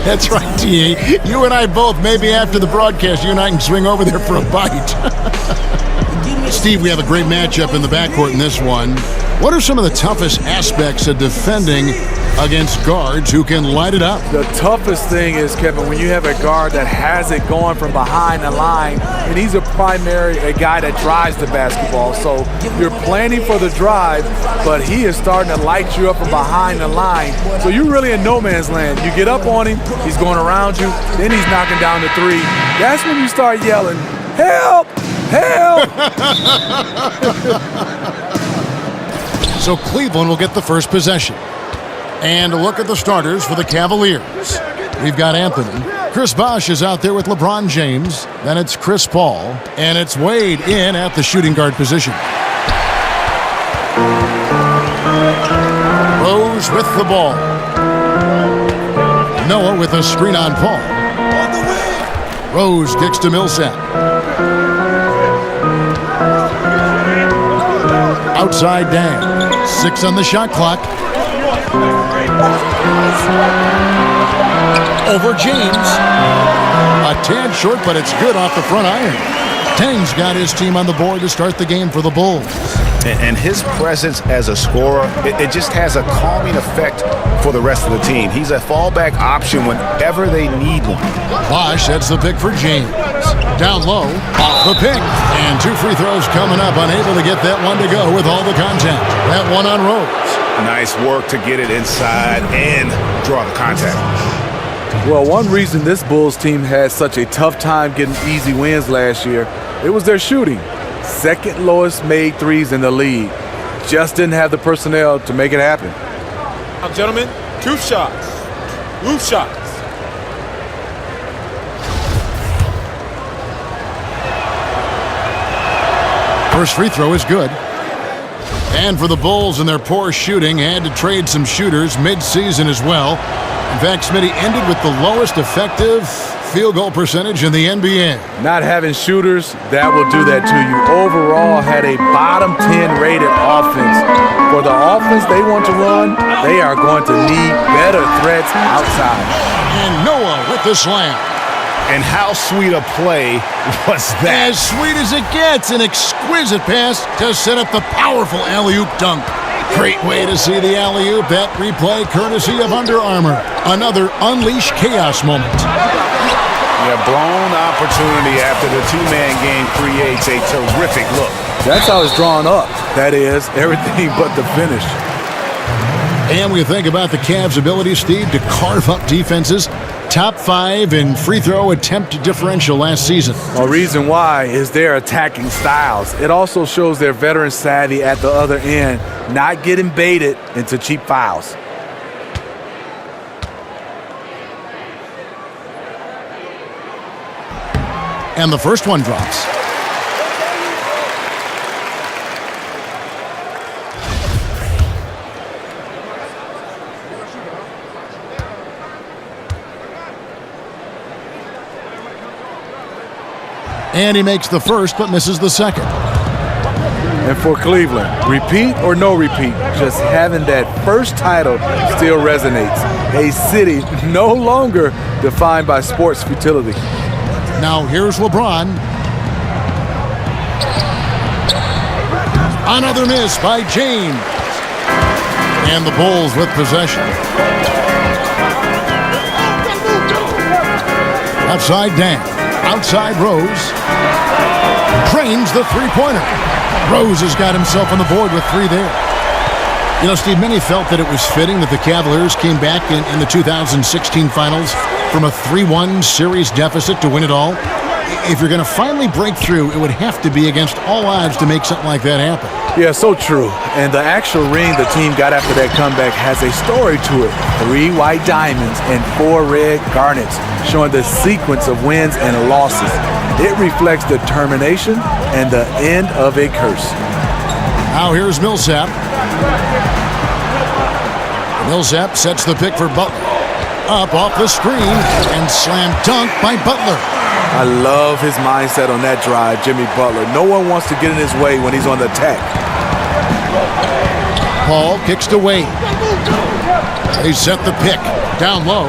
That's right, T.A. You and I both, maybe after the broadcast, you and I can swing over there for a bite. Steve, we have a great matchup in the backcourt in this one. What are some of the toughest aspects of defending against guards who can light it up? The toughest thing is, Kevin, when you have a guard that has it going from behind the line, and he's a guy that drives the basketball. So you're planning for the drive, but he is starting to light you up from behind the line. So you're really in no man's land. You get up on him, he's going around you, then he's knocking down the three. That's when you start yelling, "Help! Help!" So Cleveland will get the first possession. And a look at the starters for the Cavaliers. We've got Anthony. Chris Bosh is out there with LeBron James. Then it's Chris Paul. And it's Wade in at the shooting guard position. Rose with the ball. Noah with a screen on Paul. Rose kicks to Millsap. Outside Dan. 6 on the shot clock. Over James. A tad short, but it's good off the front iron. Tang's got his team on the board to start the game for the Bulls. And his presence as a scorer, it just has a calming effect for the rest of the team. He's a fallback option whenever they need one. Bosh sets the pick for James. Down low, off the pick. And 2 free throws coming up, unable to get that one to go with all the contact. That one on Rose. Nice work to get it inside and draw the contact. Well, one reason this Bulls team had such a tough time getting easy wins last year, it was their shooting. Second lowest made threes in the league. Just didn't have the personnel to make it happen. Now, gentlemen, 2 shots. Roof shots. First free throw is good. And for the Bulls and their poor shooting, had to trade some shooters mid-season as well. In fact, Smitty ended with the lowest effective field goal percentage in the NBA. Not having shooters, that will do that to you. Overall, had a bottom 10 rated offense. For the offense they want to run, they are going to need better threats outside. And Noah with the slam. And how sweet a play was that? As sweet as it gets, an exquisite pass to set up the powerful alley-oop dunk. Great way to see the alley-oop. That replay courtesy of Under Armour. Another Unleash Chaos moment. Yeah, blown opportunity after the 2-man game creates a terrific look. That's how it's drawn up. That is, everything but the finish. And we think about the Cavs' ability, Steve, to carve up defenses. Top 5 in free throw attempt differential last season. A reason why is their attacking styles. It also shows their veteran savvy at the other end, not getting baited into cheap fouls. And the first one drops. And he makes the first, but misses the second. And for Cleveland, repeat or no repeat, just having that first title still resonates. A city no longer defined by sports futility. Now here's LeBron. Another miss by James. And the Bulls with possession. Outside Dan. Outside Rose. Drains the three-pointer. Rose has got himself on the board with 3 there. You know, Steve, many felt that it was fitting that the Cavaliers came back in the 2016 finals from a 3-1 series deficit to win it all. If you're going to finally break through, it would have to be against all odds to make something like that happen. Yeah, so true. And the actual ring the team got after that comeback has a story to it. 3 white diamonds and 4 red garnets, showing the sequence of wins and losses. It reflects determination and the end of a curse. Now here's Millsap. Millsap sets the pick for Butler. Up off the screen and slam dunk by Butler. I love his mindset on that drive, Jimmy Butler. No one wants to get in his way when he's on the attack. Paul kicks to Wade. They set the pick. Down low.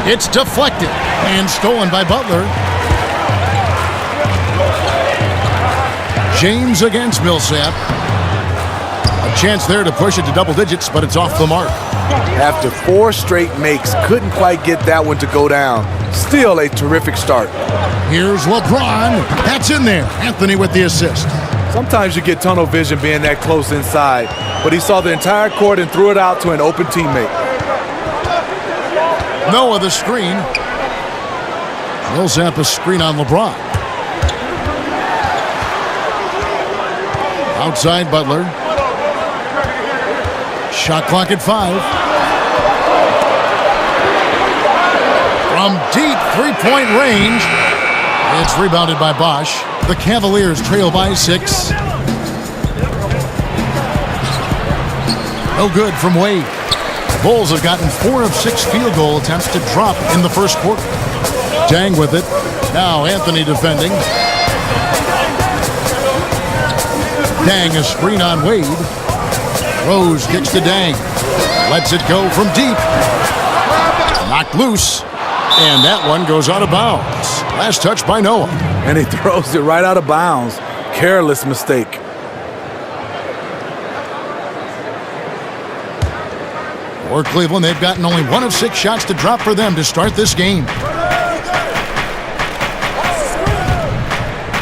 It's deflected and stolen by Butler. James against Millsap. A chance there to push it to double digits, but it's off the mark. After 4 straight makes, couldn't quite get that one to go down. Still a terrific start. Here's LeBron. That's in there. Anthony with the assist. Sometimes you get tunnel vision being that close inside, but he saw the entire court and threw it out to an open teammate. Noah the screen. Millsap a screen on LeBron. Outside Butler. Shot clock at 5. From deep three-point range. It's rebounded by Bosh. The Cavaliers trail by 6. No good from Wade. Bulls have gotten 4 of 6 field goal attempts to drop in the first quarter. Dang with it. Now Anthony defending. Dang a screen on Wade. Rose kicks to Dang. Lets it go from deep. Knocked loose. And that one goes out of bounds. Last touch by Noah. And he throws it right out of bounds. Careless mistake. For Cleveland, they've gotten only 1 of 6 shots to drop for them to start this game.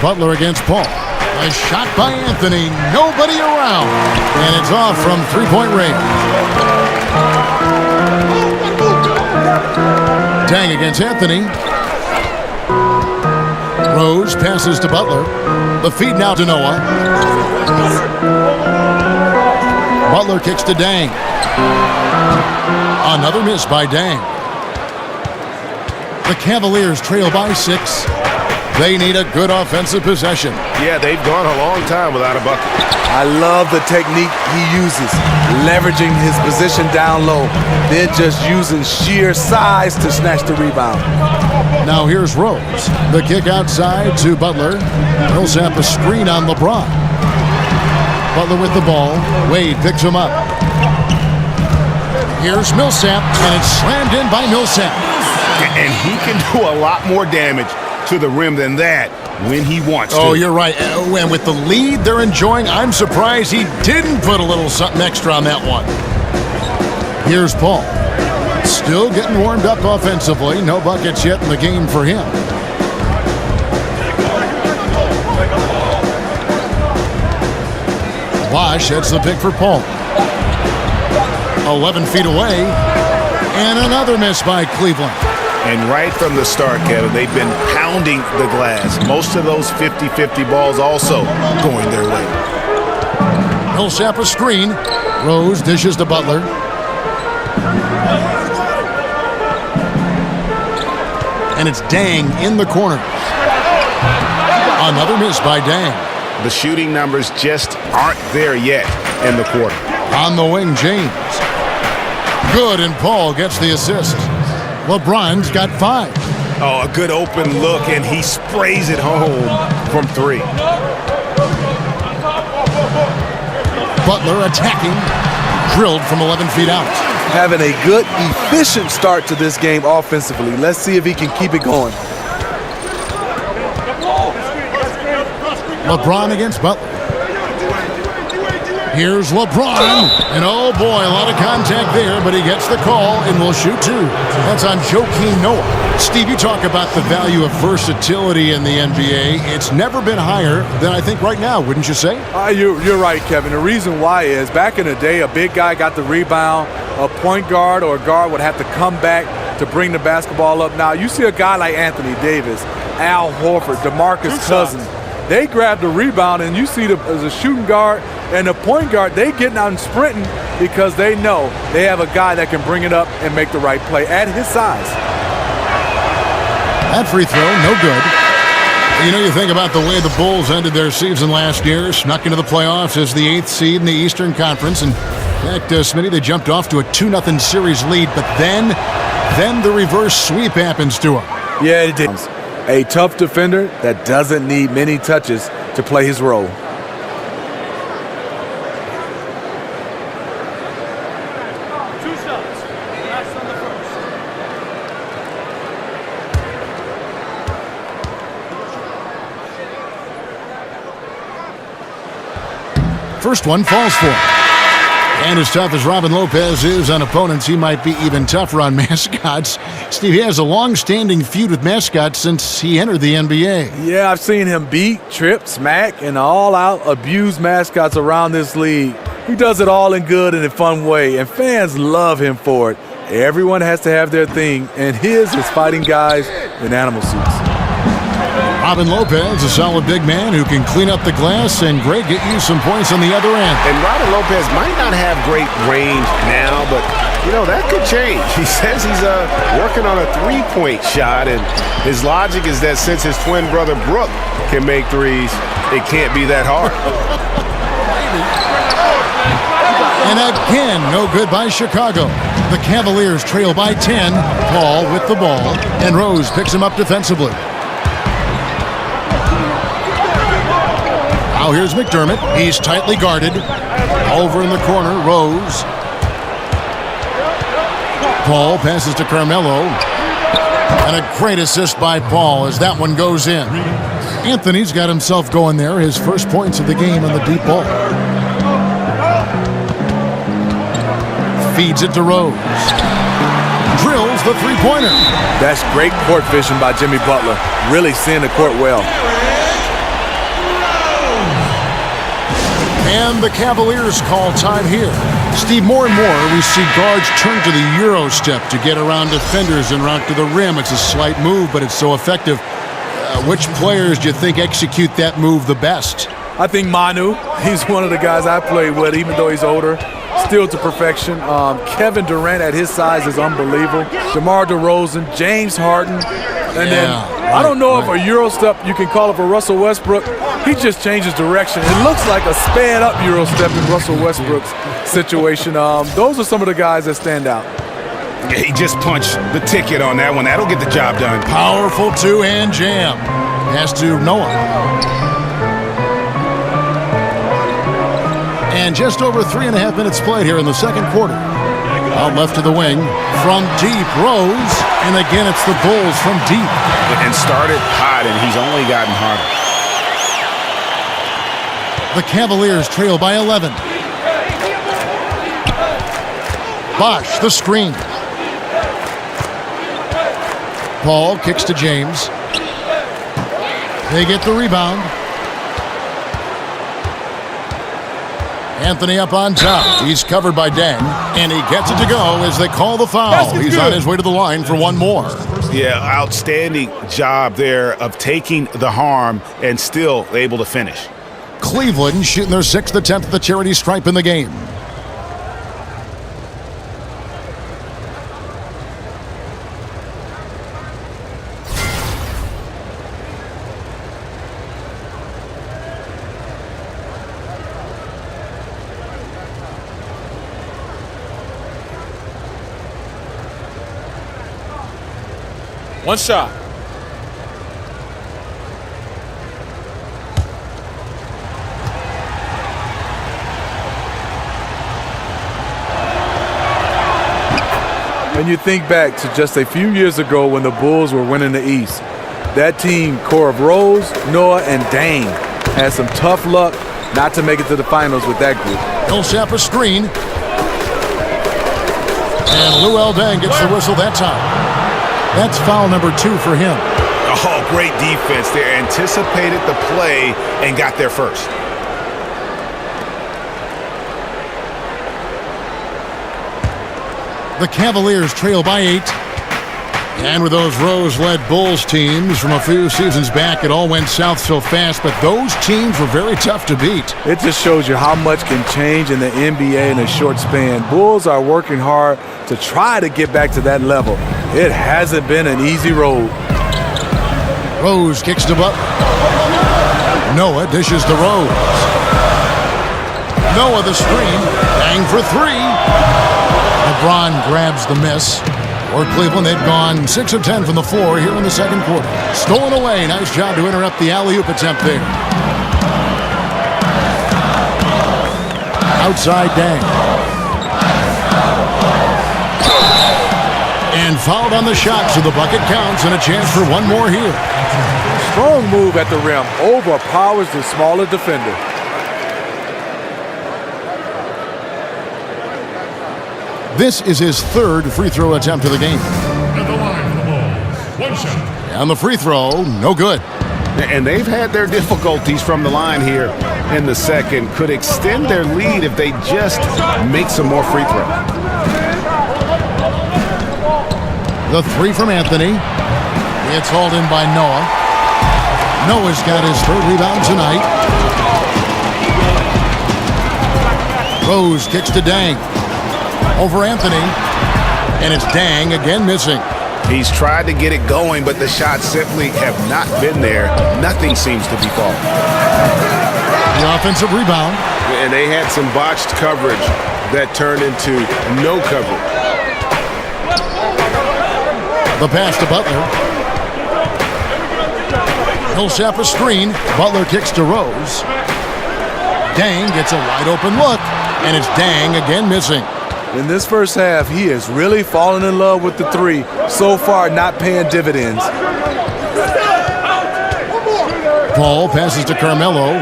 Butler against Paul. A shot by Anthony. Nobody around. And it's off from three-point range. Dang against Anthony. Rose passes to Butler. The feed now to Noah. Butler kicks to Dang. Another miss by Dang. The Cavaliers trail by 6. They need a good offensive possession. Yeah, they've gone a long time without a bucket. I love the technique he uses, leveraging his position down low, then just using sheer size to snatch the rebound. Now here's Rose. The kick outside to Butler. Millsap a screen on LeBron. Butler with the ball. Wade picks him up. Here's Millsap, and it's slammed in by Millsap. And he can do a lot more damage to the rim than that when he wants to. Oh, you're right. And with the lead they're enjoying, I'm surprised he didn't put a little something extra on that one. Here's Paul. Still getting warmed up offensively. No buckets yet in the game for him. Bosh sets the pick for Paul. 11 feet away. And another miss by Cleveland. And right from the start, Kevin, they've been pounding the glass. Most of those 50-50 balls also going their way. Millsap a screen. Rose dishes to Butler. And it's Dang in the corner. Another miss by Dang. The shooting numbers just aren't there yet in the quarter. On the wing, James. Good, and Paul gets the assist. LeBron's got 5. Oh, a good open look, and he sprays it home from 3. Butler attacking. Drilled from 11 feet out. Having a good, efficient start to this game offensively. Let's see if he can keep it going. LeBron against Butler. Here's LeBron. And oh boy, a lot of contact there, but he gets the call and will shoot 2. That's on Joakim Noah. Steve, you talk about the value of versatility in the NBA. It's never been higher than I think right now, wouldn't you say? You're right, Kevin. The reason why is back in the day, a big guy got the rebound, a point guard or a guard would have to come back to bring the basketball up. Now, you see a guy like Anthony Davis, Al Horford, DeMarcus Cousins. They grab the rebound, and you see as a shooting guard and a point guard, they getting out and sprinting because they know they have a guy that can bring it up and make the right play at his size. That free throw, no good. You know, you think about the way the Bulls ended their season last year, snuck into the playoffs as the 8th seed in the Eastern Conference, and in fact, Smitty, they jumped off to a 2-0 series lead, but then the reverse sweep happens to them. Yeah, it did. A tough defender that doesn't need many touches to play his role. First one falls for him. And as tough as Robin Lopez is on opponents, he might be even tougher on mascots. Steve, he has a long-standing feud with mascots since he entered the NBA. Yeah, I've seen him beat, trip, smack, and all-out abuse mascots around this league. He does it all in good and a fun way, and fans love him for it. Everyone has to have their thing, and his is fighting guys in animal suits. Robin Lopez, a solid big man who can clean up the glass and Greg get you some points on the other end. And Robin Lopez might not have great range now, but, you know, that could change. He says he's working on a three-point shot, and his logic is that since his twin brother Brooke can make threes, it can't be that hard. And again, no good by Chicago. The Cavaliers trail by 10. Paul with the ball, and Rose picks him up defensively. Now here's McDermott. He's tightly guarded. Over in the corner, Rose. Paul passes to Carmelo. And a great assist by Paul as that one goes in. Anthony's got himself going there. His first points of the game on the deep ball. Feeds it to Rose. Drills the three-pointer. That's great court vision by Jimmy Butler. Really seeing the court well. And the Cavaliers call time here. Steve, more and more we see guards turn to the Euro step to get around defenders and route to the rim. It's a slight move, but it's so effective. Which players do you think execute that move the best? I think Manu. He's one of the guys I played with, even though he's older. Still to perfection. Kevin Durant at his size is unbelievable. DeMar DeRozan, James Harden. And then I don't know if a Euro step you can call it for Russell Westbrook. He just changes direction. It looks like a sped up Euro step in Russell Westbrook's situation. Those are some of the guys that stand out. Yeah, he just punched the ticket on that one. That'll get the job done. Powerful two-hand jam. Pass to Noah. And just over 3.5 minutes played here in the second quarter. Out left to the wing. From deep, Rose. And again, it's the Bulls from deep. And started hot, and he's only gotten harder. The Cavaliers trail by 11. Bosh, the screen. Paul kicks to James. They get the rebound. Anthony up on top. He's covered by Dang, and he gets it to go as they call the foul. He's on his way to the line for one more. Yeah, outstanding job there of taking the harm and still able to finish. Cleveland shooting their 6th attempt at the charity stripe in the game. One shot. And you think back to just a few years ago when the Bulls were winning the East. That team, core of Rose, Noah, and Dame, had some tough luck not to make it to the finals with that group. Millsap a screen. And Luol Deng gets the whistle that time. That's foul number 2 for him. Oh, great defense there. Anticipated the play and got there first. The Cavaliers trail by 8. And with those Rose-led Bulls teams from a few seasons back, it all went south so fast, but those teams were very tough to beat. It just shows you how much can change in the NBA in a short span. Bulls are working hard to try to get back to that level. It hasn't been an easy road. Rose kicks to Butler. Noah dishes to Rose. Noah the screen. Bang for 3. Lebron grabs the miss. For Cleveland, they've gone 6 of 10 from the floor here in the second quarter. Stolen away. Nice job to interrupt the alley-oop attempt there. Outside Dang. And fouled on the shot, so the bucket counts and a chance for one more here. Strong move at the rim. Overpowers the smaller defender. This is his third free throw attempt of the game. At the line for the ball. One shot. And the free throw, no good. And they've had their difficulties from the line here in the second. Could extend their lead if they just make some more free throws. The three from Anthony. It's hauled in by Noah. Noah's got his third rebound tonight. Rose kicks to Dang. Over Anthony. And it's Dang again missing. He's tried to get it going, but the shots simply have not been there. Nothing seems to be falling. The offensive rebound. And they had some botched coverage that turned into no coverage. The pass to Butler. Millsap a screen. Butler kicks to Rose. Dang gets a wide open look, and it's Dang again missing. In this first half, he has really fallen in love with the three. So far, not paying dividends. Paul passes to Carmelo.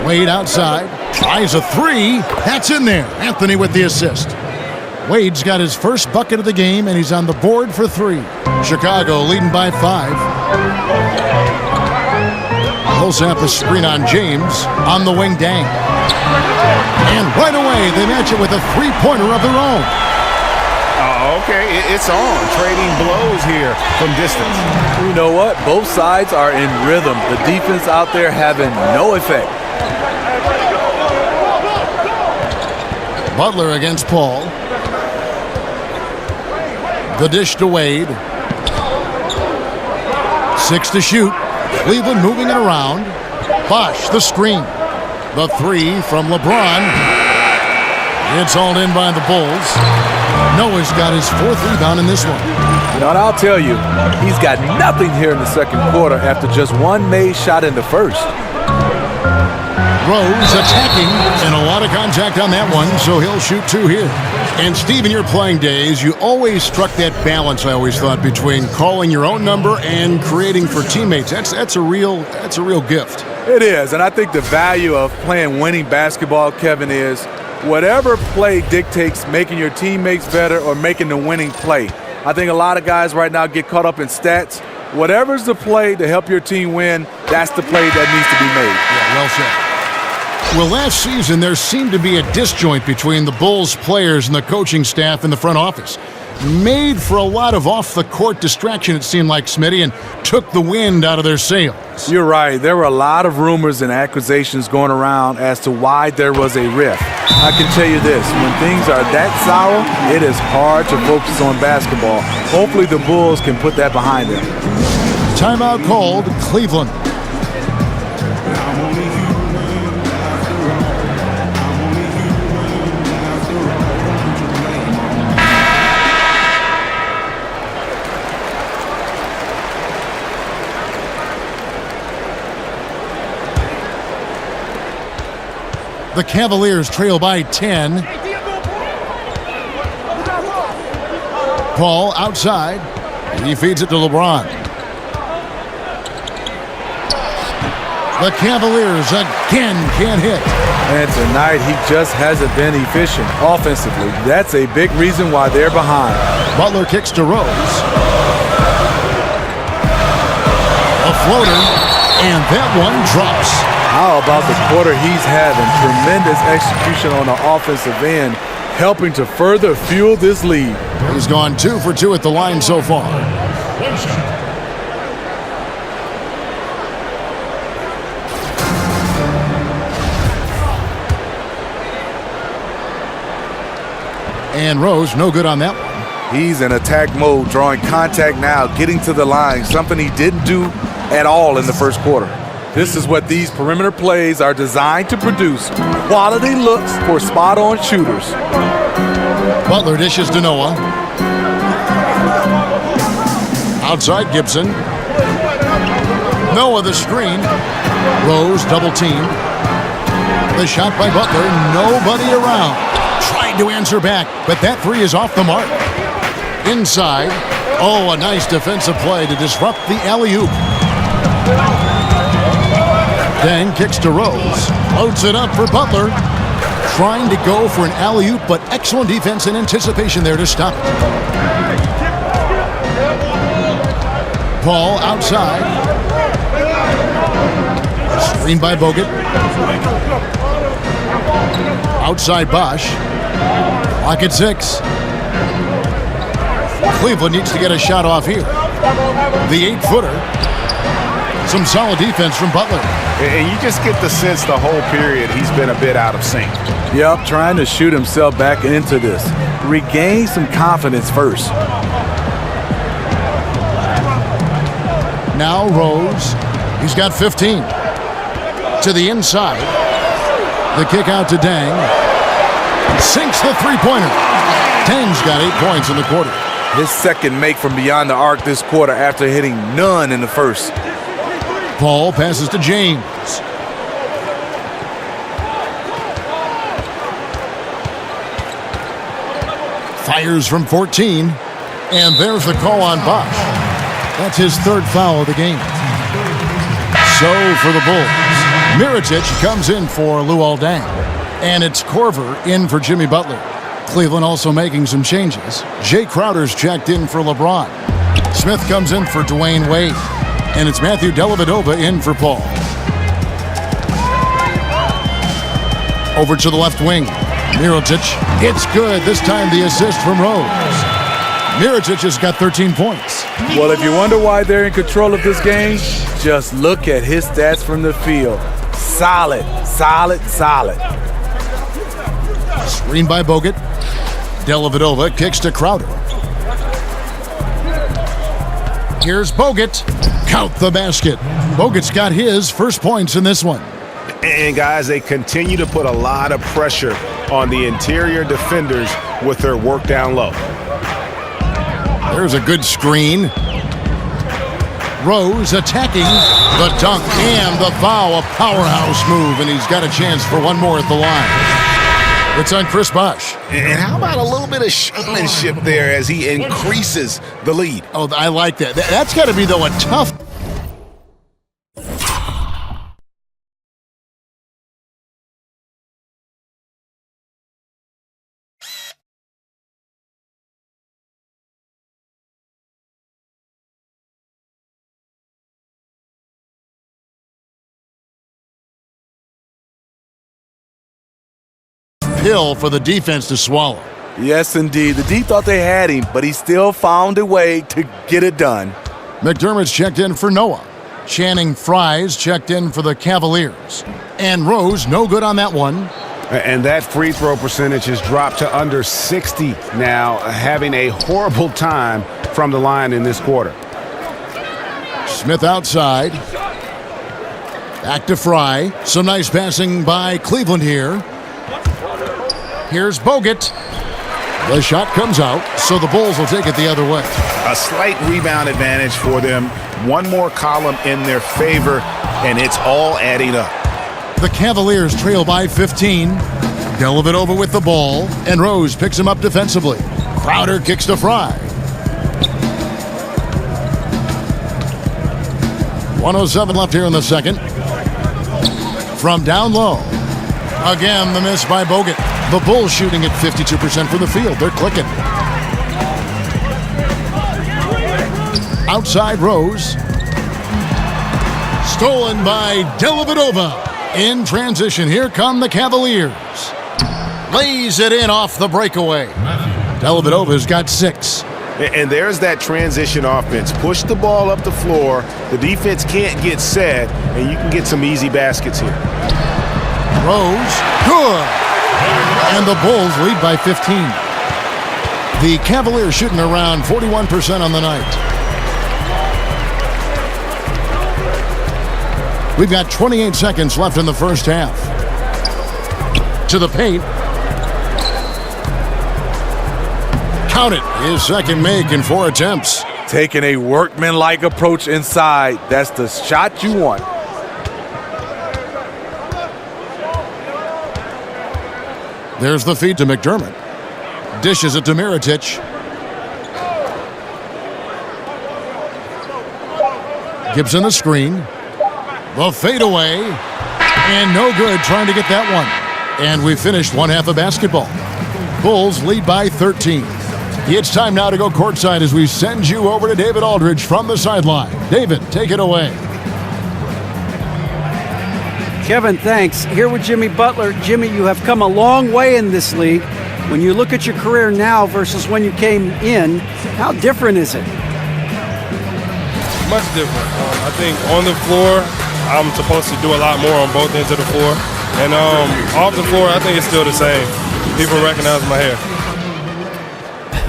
Wade outside. Tries a three. That's in there. Anthony with the assist. Wade's got his first bucket of the game, and he's on the board for three. Chicago leading by 5. Millsap a screen on James. On the wing, Dang. And right away, they match it with a three-pointer of their own. Okay, it's on. Trading blows here from distance. You know what? Both sides are in rhythm. The defense out there having no effect. Butler against Paul. The dish to Wade. 6 to shoot. Cleveland moving it around. Bosh, the screen. The three from Lebron. It's hauled in by the Bulls. Noah's got his fourth rebound in this one. You know, and I'll tell you, he's got nothing here in the second quarter after just one made shot in the first. Rose attacking, and a lot of contact on that one, so he'll shoot 2 here. And Steve, in your playing days, you always struck that balance, I always thought, between calling your own number and creating for teammates. That's a real gift. It is, and I think the value of playing winning basketball, Kevin, is whatever play dictates making your teammates better or making the winning play. I think a lot of guys right now get caught up in stats. Whatever's the play to help your team win, that's the play that needs to be made. Yeah, well said. Well, last season, there seemed to be a disjoint between the Bulls players and the coaching staff in the front office. Made for a lot of off-the-court distraction, it seemed like, Smitty, and took the wind out of their sails. You're right. There were a lot of rumors and accusations going around as to why there was a rift. I can tell you this, when things are that sour, it is hard to focus on basketball. Hopefully the Bulls can put that behind them. Timeout called, Cleveland. The Cavaliers trail by 10. Paul outside. He feeds it to LeBron. The Cavaliers again can't hit. And tonight he just hasn't been efficient offensively. That's a big reason why they're behind. Butler kicks to Rose. A floater, and that one drops. How about the quarter he's having? Tremendous execution on the offensive end, helping to further fuel this lead. He's gone 2 for 2 at the line so far. One shot. And Rose, no good on that one. He's in attack mode, drawing contact now, getting to the line, something he didn't do at all in the first quarter. This is what these perimeter plays are designed to produce. Quality looks for spot-on shooters. Butler dishes to Noah. Outside Gibson. Noah the screen. Rose double teamed. The shot by Butler, nobody around. Tried to answer back, but that three is off the mark. Inside. Oh, a nice defensive play to disrupt the alley-oop. Dang kicks to Rose. Loads it up for Butler. trying to go for an alley-oop, but excellent defense and anticipation there to stop it. Paul outside. Screen by Bogut. Outside Bosh. Lock at 6. Cleveland needs to get a shot off here. The 8-footer. Some solid defense from Butler. And you just get the sense the whole period he's been a bit out of sync. Yep, trying to shoot himself back into this. Regain some confidence first. Now Rose. He's got 15. To the inside. The kick out to Dang. Sinks the three-pointer. Dang's got 8 points in the quarter. His second make from beyond the arc this quarter after hitting none in the first. Paul passes to James. Fires from 14. And there's the call on Bosh. That's his 3rd foul of the game. So for the Bulls, Mirotic comes in for Luol Deng. And it's Korver in for Jimmy Butler. Cleveland also making some changes. Jay Crowder's checked in for LeBron. Smith comes in for Dwayne Wade. And it's Matthew Dellavedova in for Paul. Over to the left wing. Mirotic. It's good. This time the assist from Rose. Mirotic has got 13 points. Well, if you wonder why they're in control of this game, just look at his stats from the field. Solid, solid, solid. Screen by Bogut. Dellavedova kicks to Crowder. Here's Bogut. Count the basket. Bogut's got his first points in this one. And guys, they continue to put a lot of pressure on the interior defenders with their work down low. There's a good screen. Rose attacking the dunk and the foul. A powerhouse move, and he's got a chance for one more at the line. It's on Chris Bosh. And how about a little bit of showmanship there as he increases the lead? Oh, I like that. That's got to be, though, a tough... pill for the defense to swallow. Yes, indeed. The D thought they had him, but he still found a way to get it done. McDermott's checked in for Noah. Channing Frye's checked in for the Cavaliers. And Rose, no good on that one. And that free throw percentage has dropped to under 60 now, having a horrible time from the line in this quarter. Smith outside. Back to Frye. Some nice passing by Cleveland here. Here's Bogut. The shot comes out, so the Bulls will take it the other way. A slight rebound advantage for them. One more column in their favor, and it's all adding up. The Cavaliers trail by 15. Dellavedova with the ball, and Rose picks him up defensively. Crowder kicks to Frye. 1:07 left here in the second. From down low. Again, the miss by Bogut. The Bulls shooting at 52% from the field. They're clicking. Outside Rose. Stolen by Dellavedova. In transition, here come the Cavaliers. Lays it in off the breakaway. Dellavedova's got 6. And there's that transition offense. Push the ball up the floor. The defense can't get set, and you can get some easy baskets here. Rose, good. And the Bulls lead by 15. The Cavaliers shooting around 41% on the night. We've got 28 seconds left in the first half. To the paint. Count it. His second make in 4 attempts. Taking a workmanlike approach inside. That's the shot you want. There's the feed to McDermott. Dishes it to Mirotic. Gibson the screen. The fadeaway. And no good trying to get that one. And we finished one half of basketball. Bulls lead by 13. It's time now to go courtside as we send you over to David Aldridge from the sideline. David, take it away. Kevin, thanks. Here with Jimmy Butler. Jimmy, you have come a long way in this league. When you look at your career now versus when you came in, how different is it? Much different. I think on the floor, I'm supposed to do a lot more on both ends of the floor. And off the floor, I think it's still the same. People recognize my hair.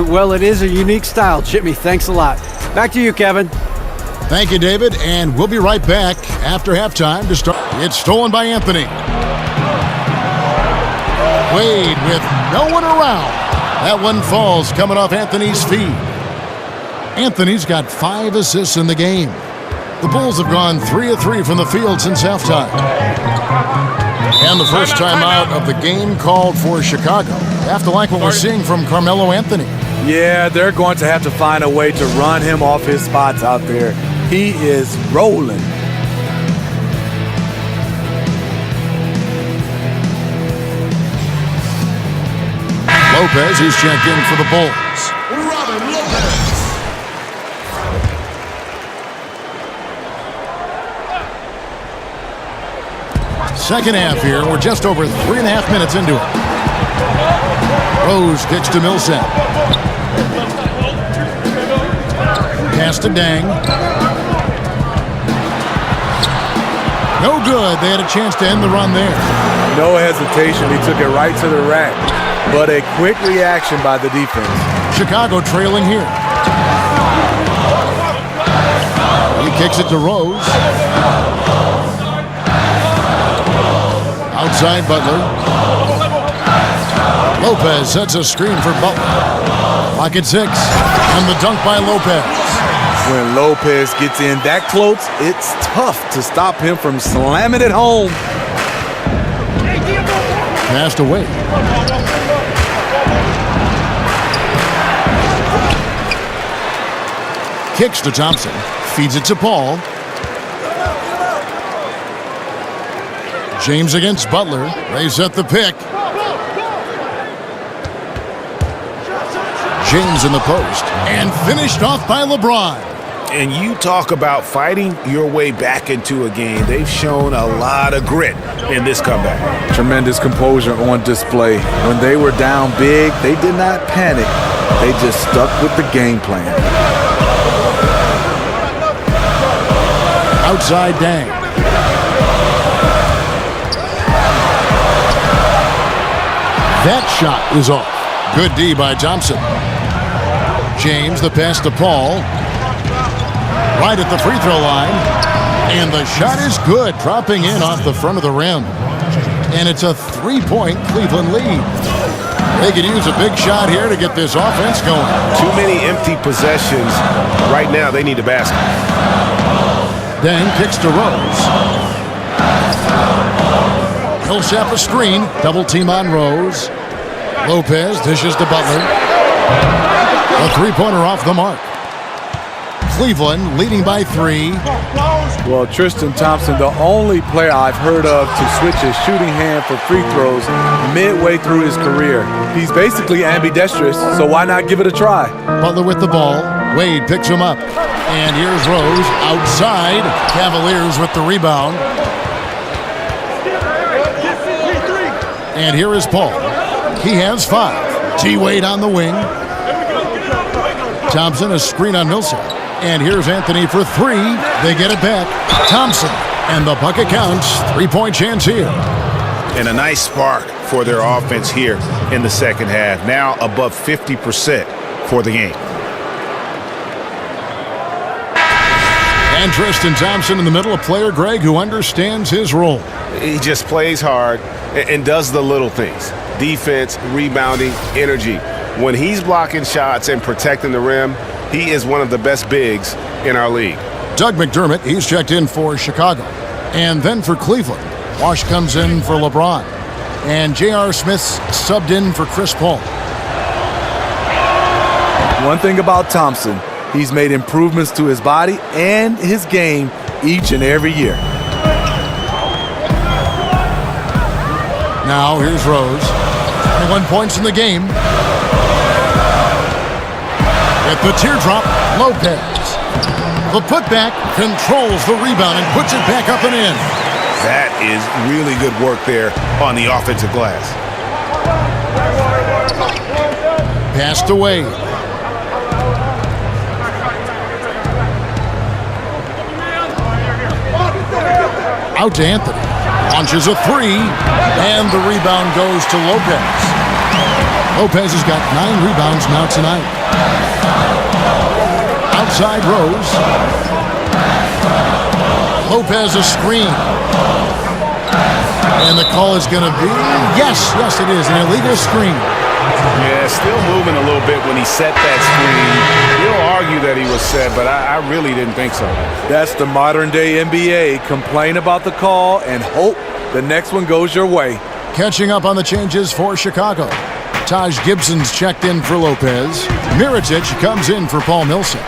Well, it is a unique style, Jimmy. Thanks a lot. Back to you, Kevin. Thank you, David, and we'll be right back after halftime to start. It's stolen by Anthony. Wade with no one around. That one falls coming off Anthony's feet. Anthony's got 5 assists in the game. The Bulls have gone 3 of 3 from the field since halftime. And the first time out of the game called for Chicago. Have to like what we're seeing from Carmelo Anthony. Yeah, they're going to have to find a way to run him off his spots out there. He is rolling. Lopez, he's checked in for the Bulls. Second half here. We're just over 3.5 minutes into it. Rose kicks to Millsap. Pass to Dang. No good. They had a chance to end the run there. No hesitation. He took it right to the rack. But a quick reaction by the defense. Chicago trailing here. He kicks it to Rose. Outside Butler. Lopez sets a screen for Butler. Clock at 6. And the dunk by Lopez. When Lopez gets in that close, it's tough to stop him from slamming it home. Passed away. Kicks to Thompson. Feeds it to Paul. James against Butler. They set the pick. James in the post. And finished off by LeBron. And you talk about fighting your way back into a game. They've shown a lot of grit in this comeback. Tremendous composure on display. When they were down big, they did not panic. They just stuck with the game plan. Outside Dang. That shot is off. Good D by Thompson. James, the pass to Paul. Right at the free throw line. And the shot is good, dropping in off the front of the rim. And it's a 3-point Cleveland lead. They could use a big shot here to get this offense going. Too many empty possessions. Right now, they need a basket. Dang kicks to Rose. Millsap a screen. Double team on Rose. Lopez dishes to Butler. A three-pointer off the mark. Cleveland leading by 3. Well, Tristan Thompson, the only player I've heard of to switch his shooting hand for free throws midway through his career. He's basically ambidextrous, so why not give it a try? Butler with the ball. Wade picks him up. And here's Rose outside. Cavaliers with the rebound. And here is Paul. He has 5. T. Wade on the wing. Thompson, a screen on Millsap. And here's Anthony for 3. They get it back. Thompson. And the bucket counts. 3-point chance here. And a nice spark for their offense here in the second half. Now above 50% for the game. And Tristan Thompson in the middle, a player, Greg, who understands his role. He just plays hard and does the little things. Defense, rebounding, energy. When he's blocking shots and protecting the rim, he is one of the best bigs in our league. Doug McDermott, he's checked in for Chicago. And then for Cleveland, Bosh comes in for LeBron. And J.R. Smith's subbed in for Chris Paul. One thing about Thompson, he's made improvements to his body and his game each and every year. Now here's Rose. 21 points in the game. With the teardrop, Lopez. The putback controls the rebound and puts it back up and in. That is really good work there on the offensive glass. Passed away. Out to Anthony. Launches a three, and the rebound goes to Lopez. Lopez has got 9 rebounds now tonight. Outside Rose. Lopez a screen. And the call is going to be, yes, it is, an illegal screen. Yeah, still moving a little bit when he set that screen. You'll argue that he was set, but I really didn't think so. That's the modern-day NBA. Complain about the call and hope the next one goes your way. Catching up on the changes for Chicago. Taj Gibson's checked in for Lopez. Mirotic comes in for Paul Millsap.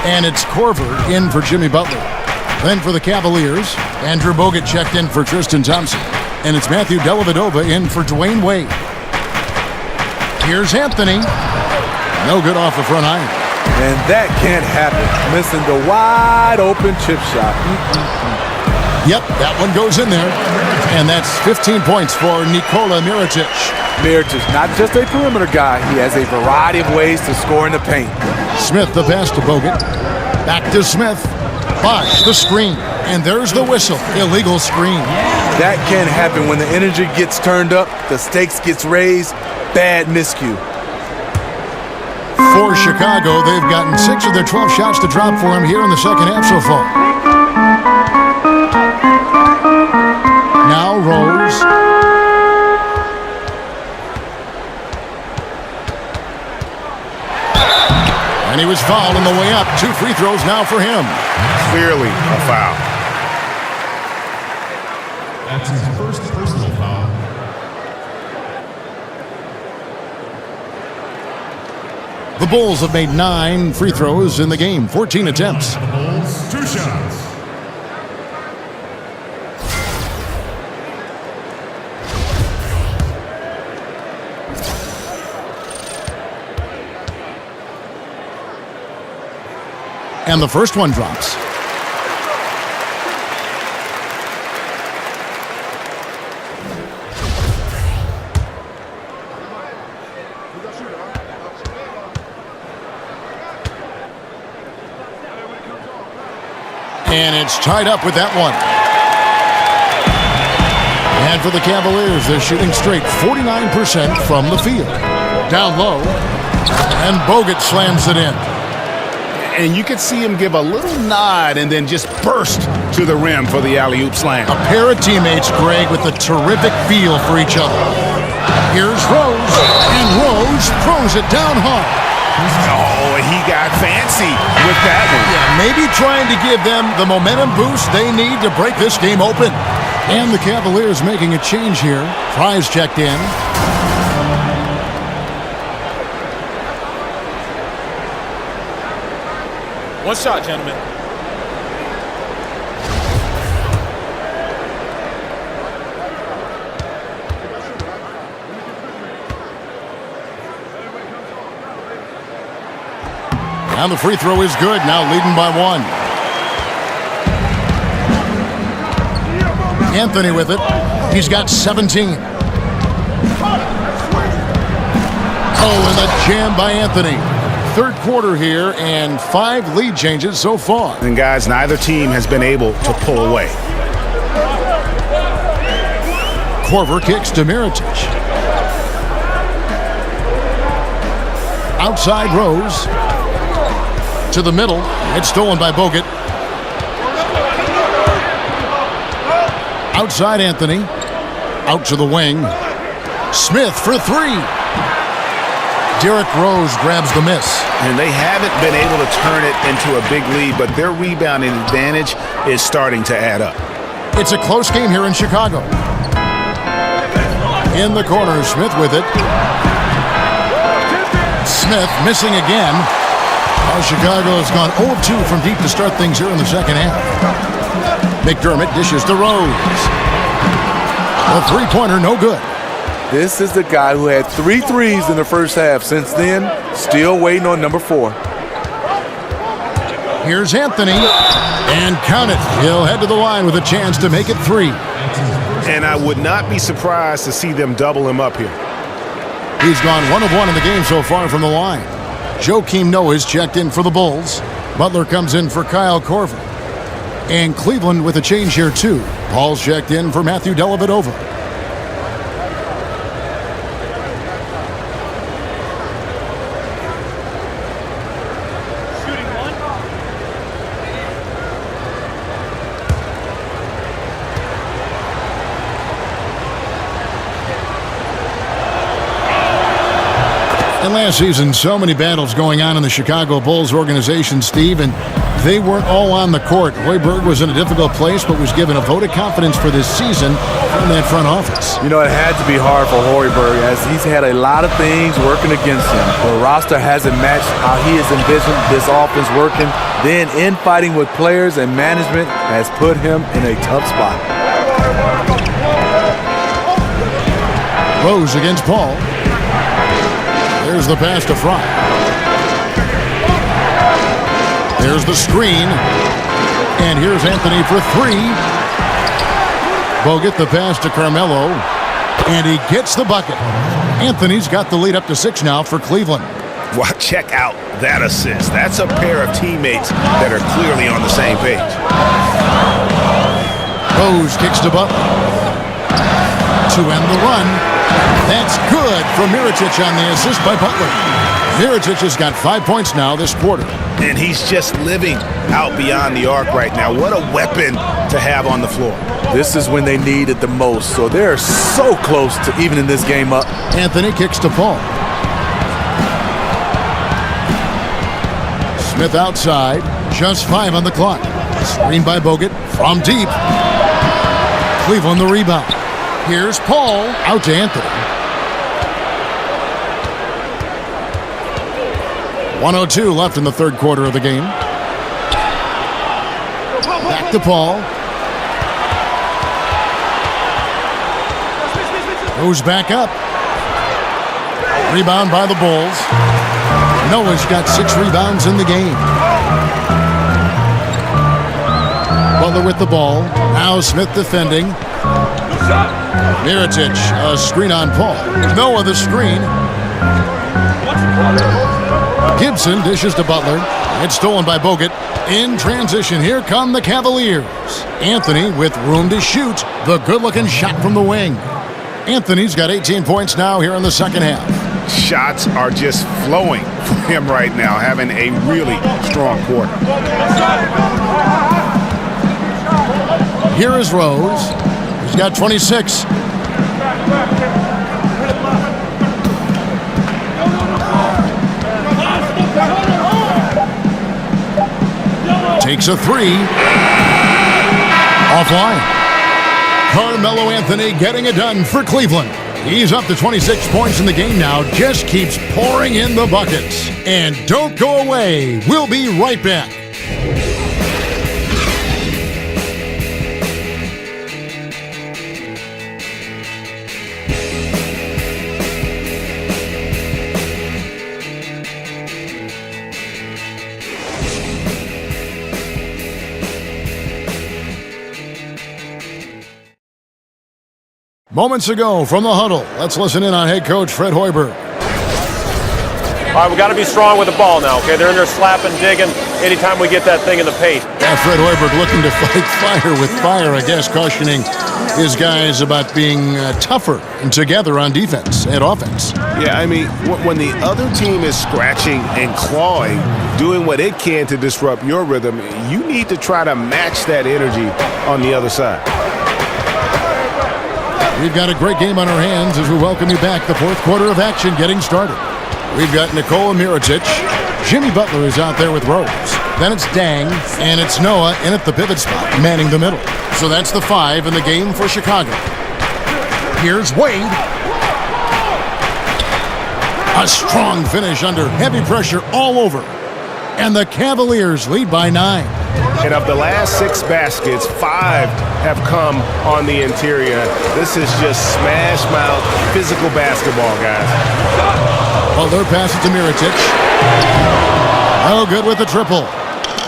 And it's Korver in for Jimmy Butler. Then for the Cavaliers, Andrew Bogut checked in for Tristan Thompson. And it's Matthew Dellavedova in for Dwayne Wade. Here's Anthony. No good off the front iron. And that can't happen. Missing the wide open chip shot. Yep, that one goes in there. And that's 15 points for Nikola Mirotic. Mirotic, not just a perimeter guy. He has a variety of ways to score in the paint. Smith the pass to Bogut. Back to Smith. Bosh the screen. And there's the whistle. Illegal screen. That can't happen. When the energy gets turned up, the stakes gets raised. Bad miscue. For Chicago, they've gotten 6 of their 12 shots to drop for him here in the second half so far. Now Rose. And he was fouled on the way up. 2 free throws now for him. Clearly a foul. That's his first personal foul. The Bulls have made 9 free throws in the game, 14 attempts. The Bulls, 2 shots. And the first one drops. And it's tied up with that one. And for the Cavaliers, they're shooting straight 49% from the field. Down low, and Bogut slams it in. And you could see him give a little nod and then just burst to the rim for the alley-oop slam. A pair of teammates, Greg, with a terrific feel for each other. Here's Rose, and Rose throws it down hard. Oh, he got fancy with that one. Yeah, maybe trying to give them the momentum boost they need to break this game open. And the Cavaliers making a change here. Prize checked in. One shot, gentlemen. And the free throw is good, now leading by 1. Anthony with it. He's got 17. Oh, and the jam by Anthony. Third quarter here and 5 lead changes so far. And guys, neither team has been able to pull away. Korver kicks to Mirotic. Outside Rose. To the middle. It's stolen by Bogut. Outside Anthony. Out to the wing. Smith for 3. Derrick Rose grabs the miss. And they haven't been able to turn it into a big lead, but their rebounding advantage is starting to add up. It's a close game here in Chicago. In the corner, Smith with it. Smith missing again. Chicago has gone 0-2 from deep to start things here in the second half. McDermott dishes to Rose. The three-pointer, no good. This is the guy who had 3 threes in the first half. Since then, still waiting on number 4. Here's Anthony, and count it. He'll head to the line with a chance to make it 3. And I would not be surprised to see them double him up here. He's gone 1 of 1 in the game so far from the line. Joakim Noah's checked in for the Bulls. Butler comes in for Kyle Korver. And Cleveland with a change here too. Paul's checked in for Matthew Dellavedova. And last season, so many battles going on in the Chicago Bulls organization, Steve, and they weren't all on the court. Hoiberg was in a difficult place, but was given a vote of confidence for this season from that front office. You know, it had to be hard for Hoiberg as he's had a lot of things working against him. The roster hasn't matched how he has envisioned this offense working. Then infighting with players and management has put him in a tough spot. Rose against Paul. There's the pass to Fry. There's the screen. And here's Anthony for 3. Bogut the pass to Carmelo. And he gets the bucket. Anthony's got the lead up to 6 now for Cleveland. Well, check out that assist. That's a pair of teammates that are clearly on the same page. Rose kicks to Butler. To end the run. That's good for Mirotic on the assist by Butler. Mirotic has got 5 points now this quarter. And he's just living out beyond the arc right now. What a weapon to have on the floor. This is when they need it the most, so they're so close to evening this game up. Anthony kicks to Paul. Smith outside, just 5 on the clock. Screen by Bogut from deep. Cleveland the rebound. Here's Paul, out to Anthony. 1:02 left in the third quarter of the game. Back to Paul. Goes back up. Rebound by the Bulls. Noah's got 6 rebounds in the game. Butler with the ball. Now Smith defending. Mirotic, a screen on Paul. Noah the screen. Gibson dishes to Butler. It's stolen by Bogut. In transition, here come the Cavaliers. Anthony with room to shoot. The good-looking shot from the wing. Anthony's got 18 points now here in the second half. Shots are just flowing for him right now, having a really strong quarter. Here is Rose. He's got 26. Takes a 3. Offline. Carmelo Anthony getting it done for Cleveland. He's up to 26 points in the game now. Just keeps pouring in the buckets. And don't go away. We'll be right back. Moments ago from the huddle, let's listen in on head coach Fred Hoiberg. All right, we got to be strong with the ball now, okay? They're in there slapping, digging anytime we get that thing in the paint. Yeah, Fred Hoiberg looking to fight fire with fire, I guess, cautioning his guys about being tougher and together on defense and offense. Yeah, I mean, when the other team is scratching and clawing, doing what it can to disrupt your rhythm, you need to try to match that energy on the other side. We've got a great game on our hands as we welcome you back. The fourth quarter of action getting started. We've got Nikola Mirotic. Jimmy Butler is out there with Rose. Then it's Dang, and it's Noah in at the pivot spot, manning the middle. So that's the 5 in the game for Chicago. Here's Wade. A strong finish under heavy pressure all over. And the Cavaliers lead by 9. And of the last 6 baskets, 5 have come on the interior. This is just smash mouth physical basketball, guys. Butler passes to Mirotic. Oh, good with the triple.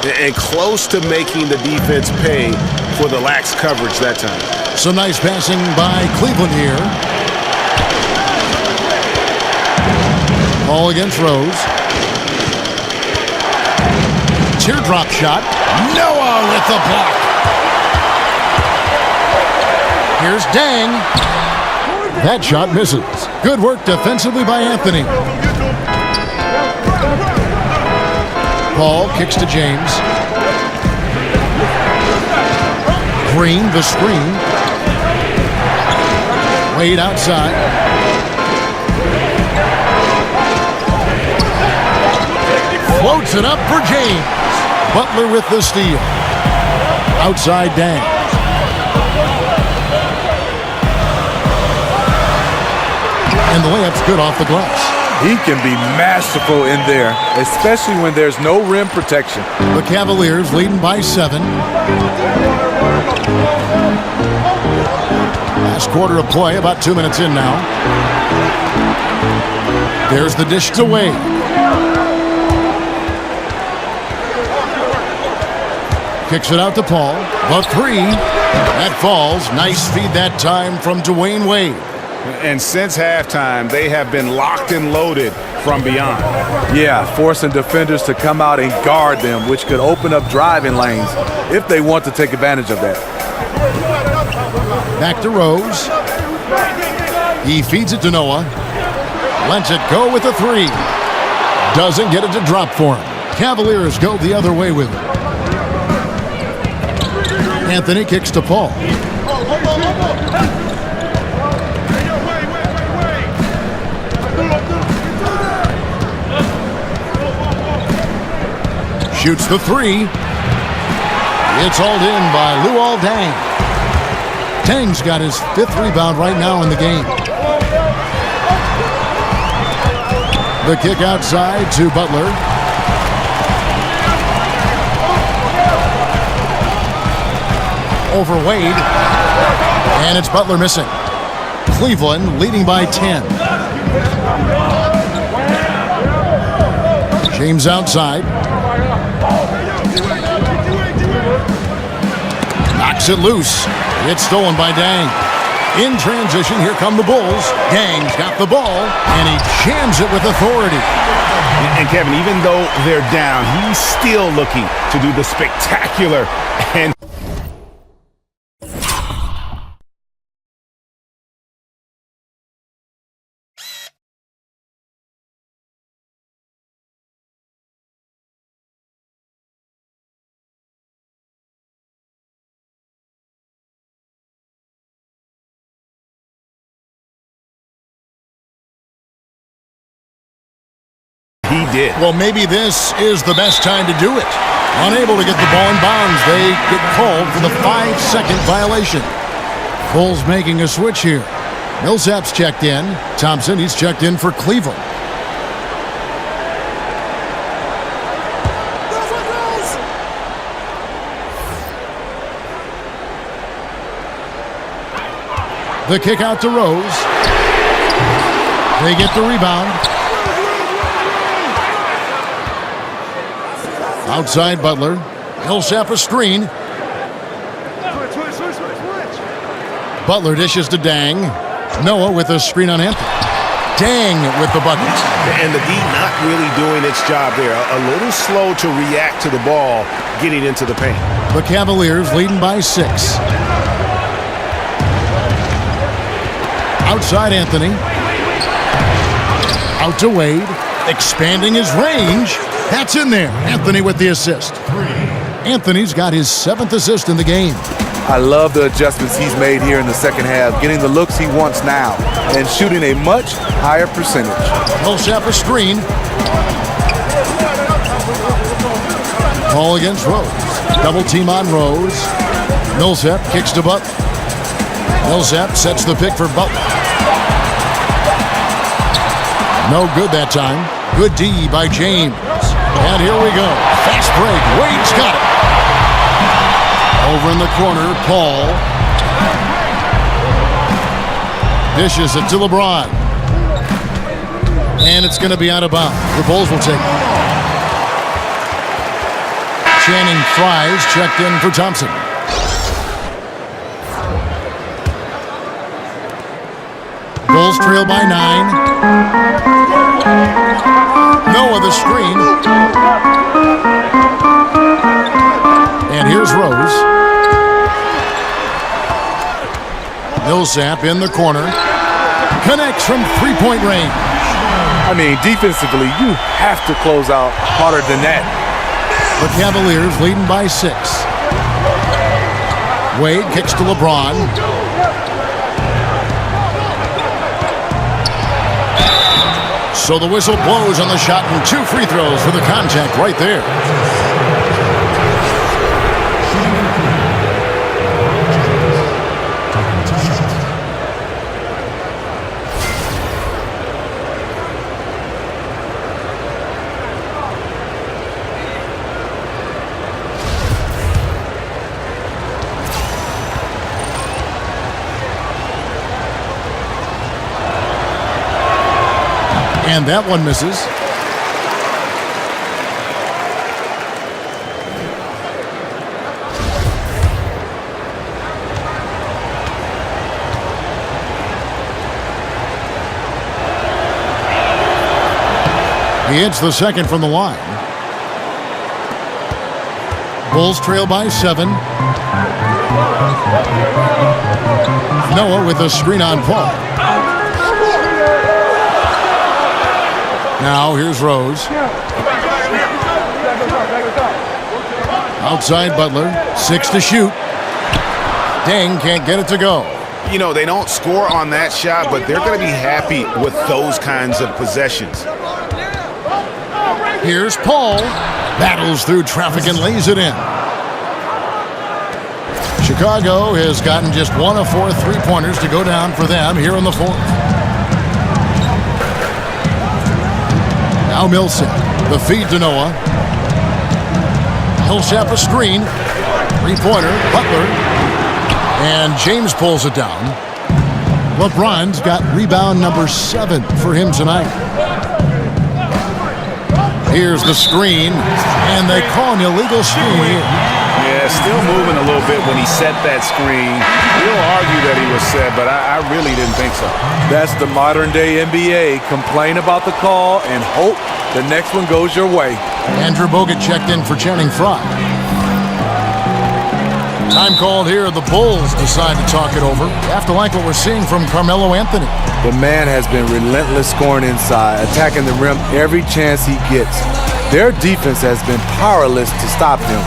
And close to making the defense pay for the lax coverage that time. Some nice passing by Cleveland here. Ball against Rose. Teardrop shot. Noah with the block. Here's Dang. That shot misses. Good work defensively by Anthony. Paul kicks to James. Green, the screen. Wade outside. Floats it up for James. Butler with the steal. Outside Dang. And the layup's good off the glass. He can be masterful in there, especially when there's no rim protection. The Cavaliers leading by 7. Last quarter of play, about 2 minutes in now. There's the dish to Wade. Kicks it out to Paul. The 3. That falls. Nice feed that time from Dwayne Wade. And since halftime, they have been locked and loaded from beyond. Yeah, forcing defenders to come out and guard them, which could open up driving lanes if they want to take advantage of that. Back to Rose. He feeds it to Noah. Lets it go with a 3. Doesn't get it to drop for him. Cavaliers go the other way with it. Anthony kicks to Paul. Shoots the 3. It's hauled in by Luol Deng. Deng's got his 5th rebound right now in the game. The kick outside to Butler. Over Wade. And it's Butler missing. Cleveland leading by 10. James outside. Knocks it loose. It's stolen by Dang. In transition, here come the Bulls. Dang's got the ball, and he jams it with authority. And Kevin, even though they're down, he's still looking to do the spectacular and he did. Well, maybe this is the best time to do it. Unable to get the ball in bounds, they get called for the 5-second violation. Bulls making a switch here. Millsap's checked in. Thompson, he's checked in for Cleveland. The kick out to Rose. They get the rebound. Outside Butler. Millsap a screen. Butler dishes to Dang. Noah with a screen on Anthony. Dang with the bucket. And the D not really doing its job there. A little slow to react to the ball getting into the paint. The Cavaliers leading by 6. Outside Anthony. Out to Wade. Expanding his range. That's in there. Anthony with the assist. Anthony's got his 7th assist in the game. I love the adjustments he's made here in the second half, getting the looks he wants now and shooting a much higher percentage. Millsap a screen. Ball against Rose. Double team on Rose. Millsap kicks to Butler. Millsap sets the pick for Butler. No good that time. Good D by James. And here we go. Fast break. Wade's got it. Over in the corner, Paul. Dishes it to LeBron. And it's going to be out of bounds. The Bulls will take it. Channing Frye's checked in for Thompson. Bulls trail by 9. Noah the screen. And here's Rose. Millsap in the corner. Connects from three-point range. I mean, defensively, you have to close out harder than that. The Cavaliers leading by 6. Wade kicks to LeBron. So the whistle blows on the shot and 2 free throws for the contact right there. And that one misses. He hits the second from the line. Bulls trail by 7. Noah with a screen on Paul. Now here's Rose. Outside Butler. 6 to shoot. Dang, can't get it to go. You know, they don't score on that shot, but they're going to be happy with those kinds of possessions. Here's Paul. Battles through traffic and lays it in. Chicago has gotten just 1 of 4 3-pointers to go down for them here in the 4th. Now Millsap, the feed to Noah. Millsap a screen. 3-pointer, Butler. And James pulls it down. LeBron's got rebound number 7 for him tonight. Here's the screen, and they call an illegal screen here. Yeah, still moving a little bit when he set that screen. We'll argue that he was set, but I really didn't think so. That's the modern-day NBA. Complain about the call and hope the next one goes your way. Andrew Bogut checked in for Channing Frye. Time called here. The Bulls decide to talk it over. You have to like what we're seeing from Carmelo Anthony. The man has been relentless scoring inside, attacking the rim every chance he gets. Their defense has been powerless to stop him.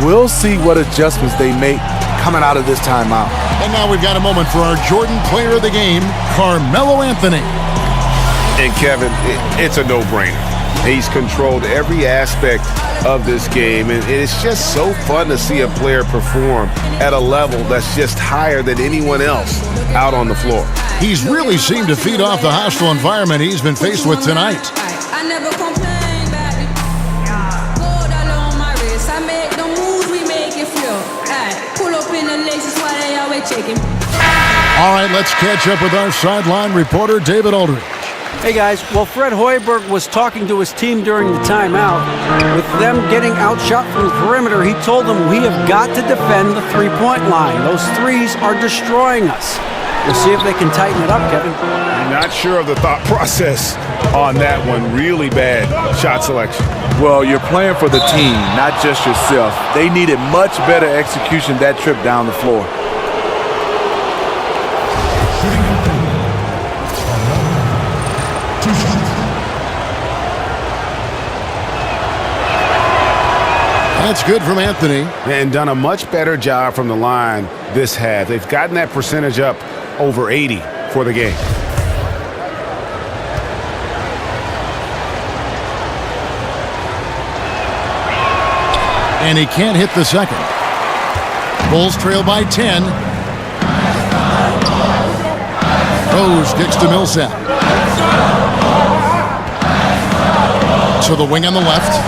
We'll see what adjustments they make coming out of this timeout. And now we've got a moment for our Jordan player of the game, Carmelo Anthony. And Kevin, it's a no-brainer. He's controlled every aspect of this game, and it's just so fun to see a player perform at a level that's just higher than anyone else out on the floor. He's really seemed to feed off the hostile environment he's been faced with tonight. I never complain about it. Gold all on my wrist. I make the moves, we make it flow. Pull up in the laces while they always checking. All right, let's catch up with our sideline reporter, David Aldridge. Hey guys, well, Fred Hoiberg was talking to his team during the timeout. With them getting outshot from the perimeter, he told them we have got to defend the three-point line. Those threes are destroying us. We'll see if they can tighten it up, Kevin. I'm not sure of the thought process on that one. Really bad shot selection. Well, you're playing for the team, not just yourself. They needed much better execution that trip down the floor. That's good from Anthony. And done a much better job from the line this half. They've gotten that percentage up over 80 for the game. And he can't hit the second. Bulls trail by 10. Rose kicks to Millsap. To the wing on the left.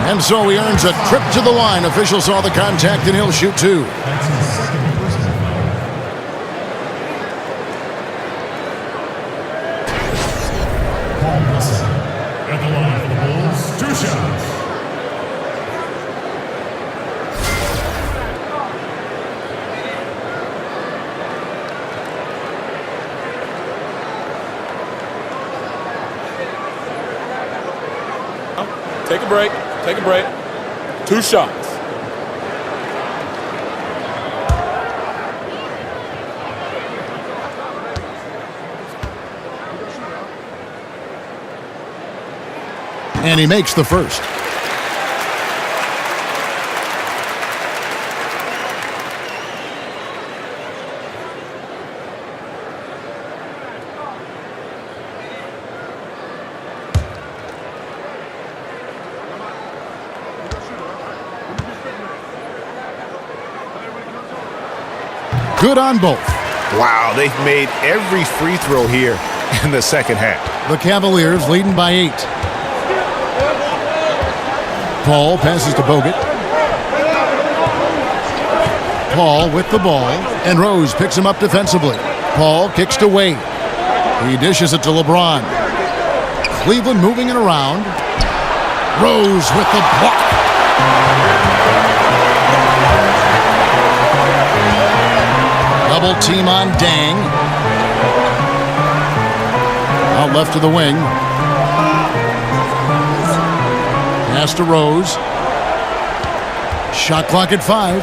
And And so he earns a trip to the line. Officials saw the contact, and he'll shoot two. That's his second personal foul. Paul Russell at the line for the Bulls. 2 shots. Take a break. Take a break. 2 shots. And he makes the first. Good on both. Wow, they've made every free throw here in the second half. The Cavaliers leading by 8. Paul passes to Bogut. Paul with the ball, and Rose picks him up defensively. Paul kicks to Wade. He dishes it to LeBron. Cleveland moving it around. Rose with the block. Double team on Dang. Out left to the wing. Pass to Rose. Shot clock at 5.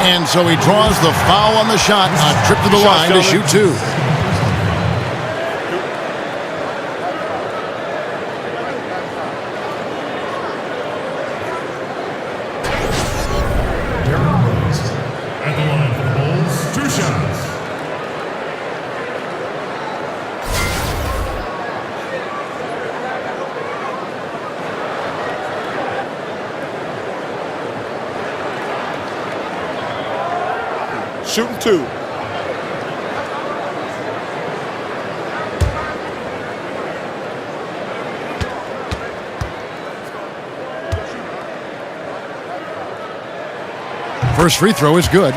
And so he draws the foul on the shot. A trip to the line to shoot 2. Derrick Rose at the line for the Bulls. 2 shots. Shooting 2. First free throw is good.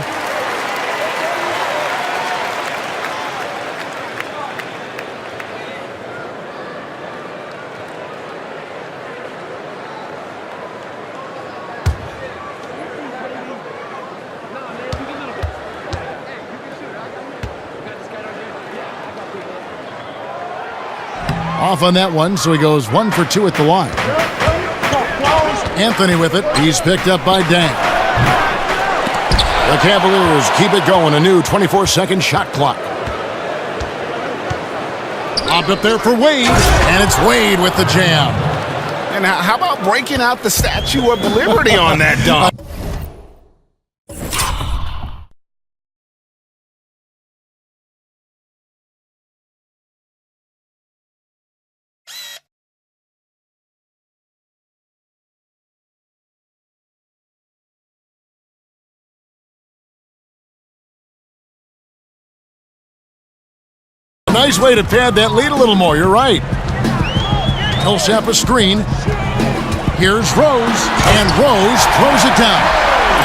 Off on that one, so he goes 1 for 2 at the line. Anthony with it. He's picked up by Dang. The Cavaliers keep it going. A new 24-second shot clock. Popped up there for Wade, and it's Wade with the jam. And how about breaking out the Statue of Liberty on that dunk? Nice way to pad that lead a little more. You're right. Millsap a screen. Here's Rose, and Rose throws it down.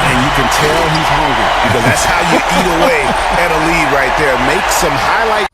And you can tell he's hungry because that's how you eat away at a lead right there. Make some highlight.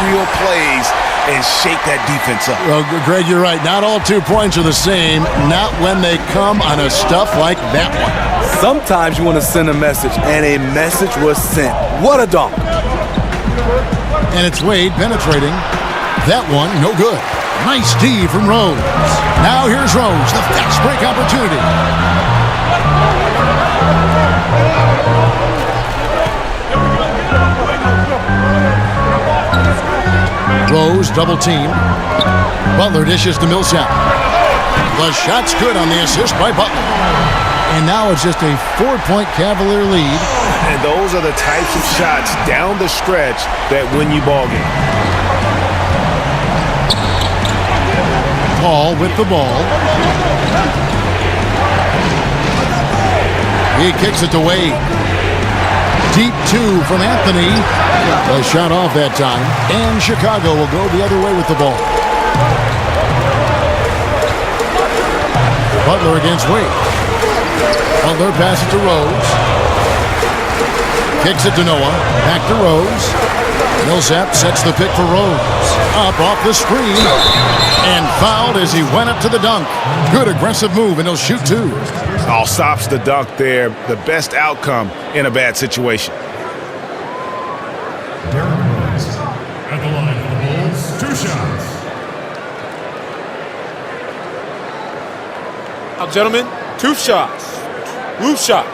Real plays and shake that defense up. Well, Greg, you're right. Not all 2 points are the same. Not when they come on a stuff like that one. Sometimes you want to send a message, and a message was sent. What a dunk. And it's Wade penetrating. That one, no good. Nice D from Rose. Now here's Rose, the fast break opportunity. Rose double team. Butler dishes to Millsap. The shot's good on the assist by Butler. And now it's just a 4-point Cavalier lead. And those are the types of shots down the stretch that win you ball game. Paul with the ball. He kicks it to Wade. Deep two from Anthony. A shot off that time. And Chicago will go the other way with the ball. Butler against Wade. Butler passes to Rose. Kicks it to Noah. Back to Rose. Millsap sets the pick for Rose. Up off the screen. And fouled as he went up to the dunk. Good aggressive move, and he'll shoot two. Oh, stops the dunk there. The best outcome in a bad situation. Derrick Rose at the line for the Bulls. 2 shots. Now, gentlemen, 2 shots. Loose shots.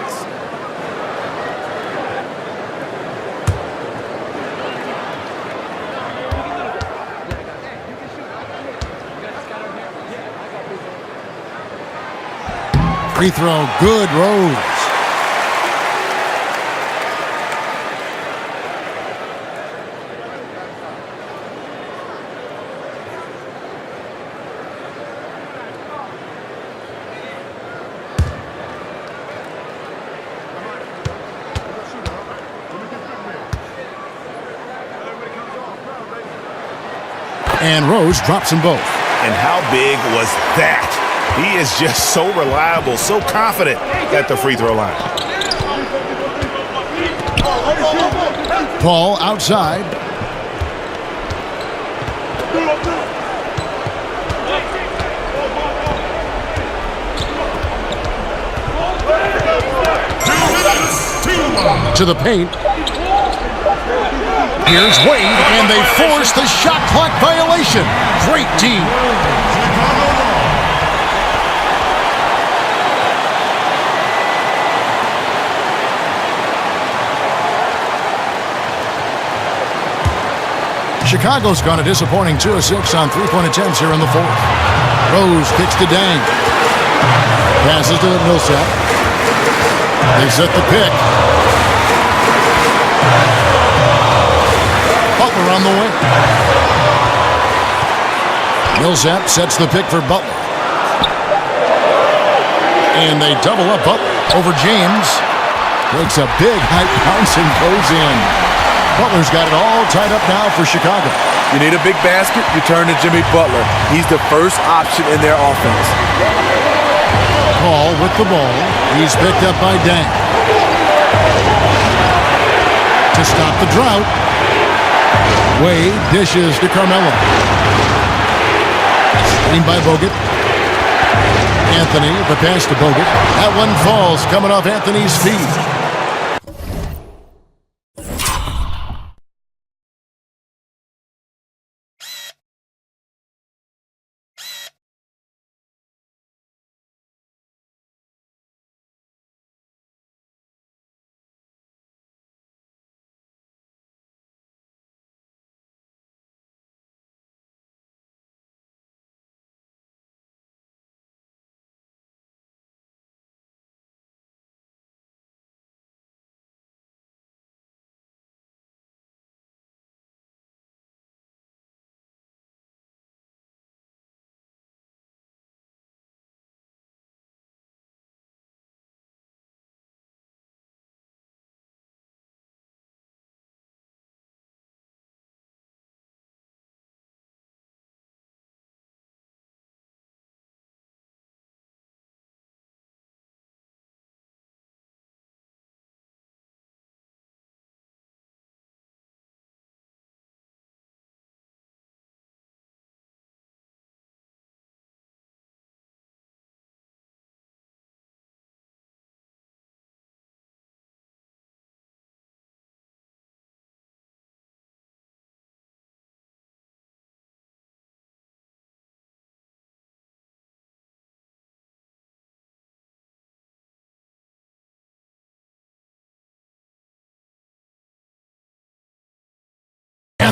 Free throw, good, Rose. And Rose drops them both. And how big was that? He is just so reliable, so confident at the free throw line. Paul outside. To the paint. Here's Wade, and they force the shot clock violation. Great team. Chicago's gone a disappointing 2 of 6 on three-point attempts here in the fourth. Rose kicks to Dang. Passes to Millsap. They set the pick. Butler on the way. Millsap sets the pick for Butler. And they double up Butler over James. Takes a big high bounce and goes in. Butler's got it all tied up now for Chicago. You need a big basket, you turn to Jimmy Butler. He's the first option in their offense. Paul with the ball. He's picked up by Dang. To stop the drought. Wade dishes to Carmelo. Screen by Bogut. Anthony, the pass to Bogut. That one falls coming off Anthony's feet.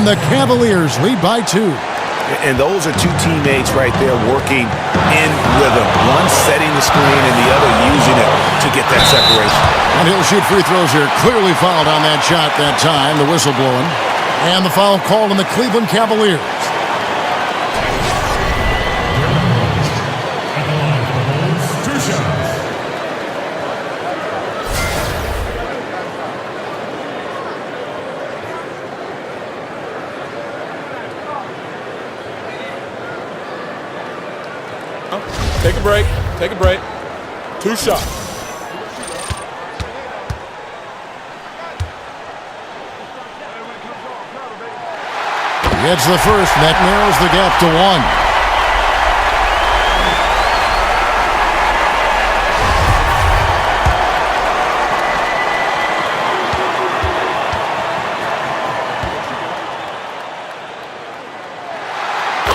And the Cavaliers lead by 2. And those are two teammates right there working in rhythm. One setting the screen and the other using it to get that separation. And he'll shoot free throws here. Clearly fouled on that shot that time. The whistle blowing. And the foul called on the Cleveland Cavaliers. At the line for the Bulls, 2 shots. Take a break. Take a break. 2 shots. He hits the first. That narrows the gap to 1.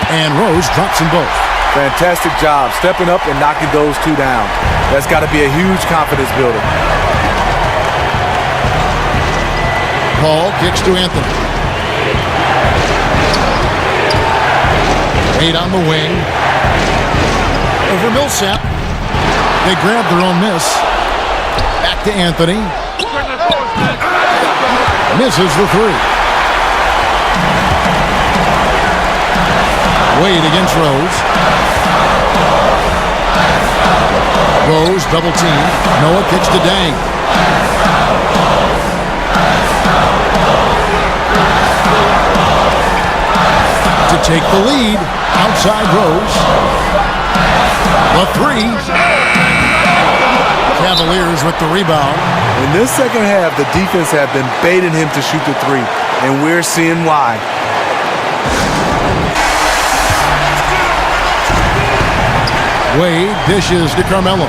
And Rose drops them both. Fantastic job stepping up and knocking those 2 down. That's got to be a huge confidence builder. Paul kicks to Anthony. Wade on the wing. Over Millsap. They grab their own miss. Back to Anthony. Misses the 3. Wade against Rose. Rose double team. Noah kicks to Dang. To take the lead. Outside Rose. The 3. Cavaliers with the rebound. In this second half, the defense have been baiting him to shoot the 3, and we're seeing why. Wade dishes to Carmelo.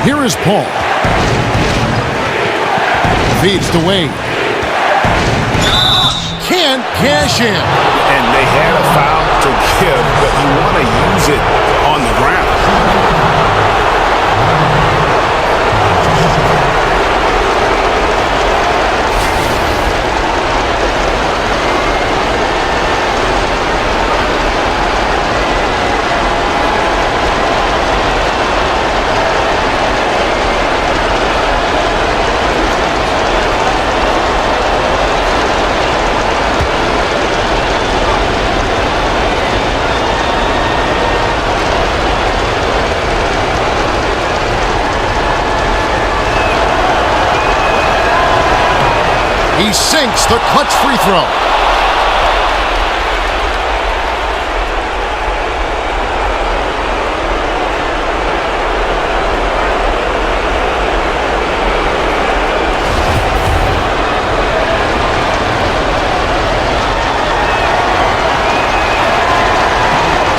Here is Paul. Feeds to Wade. Can't cash in. And they had a foul to give, but you want to use it on the ground. He sinks the clutch free throw.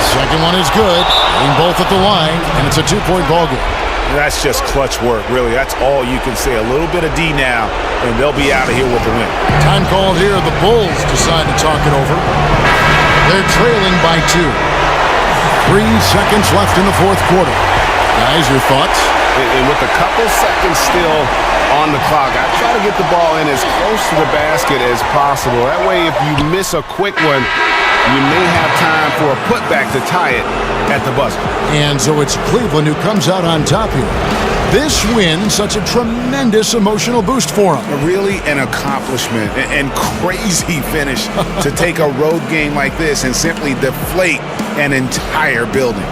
Second one is good. Hitting both at the line, and it's a 2-point ball game. That's just clutch work, really. That's all you can say. A little bit of D now, and they'll be out of here with the win. Time called here. The Bulls decide to talk it over. They're trailing by 2. 3 seconds left in the fourth quarter. Guys, your thoughts? And with a couple seconds still on the clock, I try to get the ball in as close to the basket as possible. That way, if you miss a quick one, you may have time for a putback to tie it at the buzzer. And so it's Cleveland who comes out on top here. This win, such a tremendous emotional boost for them. Really an accomplishment and crazy finish to take a road game like this and simply deflate an entire building.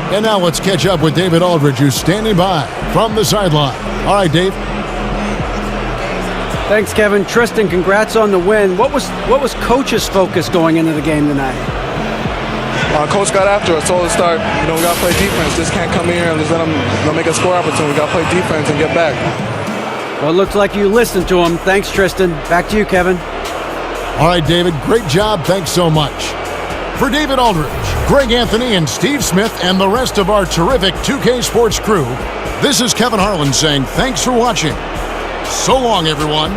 And now let's catch up with David Aldridge, who's standing by from the sideline. All right, Dave. Thanks, Kevin. Tristan, congrats on the win. What was Coach's focus going into the game tonight? Coach got after us, told us to start, we got to play defense. Just can't come in here and just let them make a score opportunity. We got to play defense and get back. Well, it looks like you listened to him. Thanks, Tristan. Back to you, Kevin. All right, David, great job. Thanks so much. For David Aldridge, Greg Anthony, and Steve Smith, and the rest of our terrific 2K Sports crew, this is Kevin Harlan saying thanks for watching. So long, everyone.